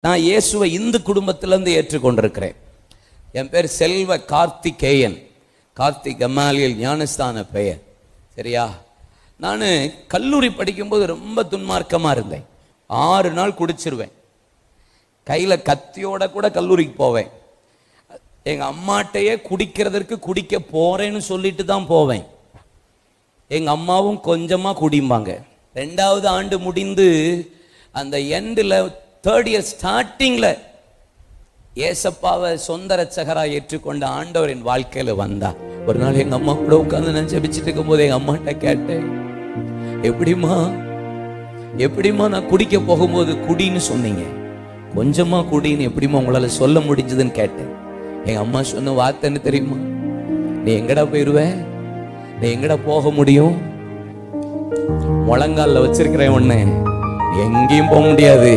நான் இயேசுவை இந்து குடும்பத்திலிருந்து ஏற்றுக்கொண்டிருக்கிறேன். என் பேர் செல்வ கார்த்திகேயன். கார்த்திக் கமாலியல் ஞானஸ்தான பெயர். சரியா? நான் கல்லூரி படிக்கும்போது ரொம்ப துன்மார்க்கமாக இருந்தேன். 6 நாள் குடிச்சிருவேன். கையில் கத்தியோட கூட கல்லூரிக்கு போவேன். எங்கள் அம்மாட்டையே குடிக்கிறதற்கு குடிக்க போகிறேன்னு சொல்லிட்டு தான் போவேன். எங்கள் அம்மாவும் கொஞ்சமாக குடிம்பாங்க. 2வது ஆண்டு முடிந்து அந்த எண்டில் 3rd இயர் ஸ்டார்டிங்கில் ஏசப்பாவை சொந்த ரட்சகராக ஏற்றுக்கொண்ட ஆண்டவர் என் வாழ்க்கையில் வந்தா. ஒரு நாள் எங்கள் அம்மா கூட உட்காந்து நான் ஜெபிச்சுட்டு இருக்கும்போது எங்கள் அம்மாட்ட கேட்டேன், எப்படிம்மா நான் குடிக்க போகும்போது குடின்னு சொன்னீங்க, கொஞ்சமா குடின்னு எப்படிம்மா உங்களால் சொல்ல முடிஞ்சதுன்னு கேட்டேன். எங்கள் அம்மா சொன்ன வார்த்தைன்னு தெரியுமா? நீ எங்கடா போயிடுவ, நீ எங்கடா போக முடியும், முழங்காலில் வச்சிருக்கிறேன் ஒன்று, எங்கேயும் போக முடியாது.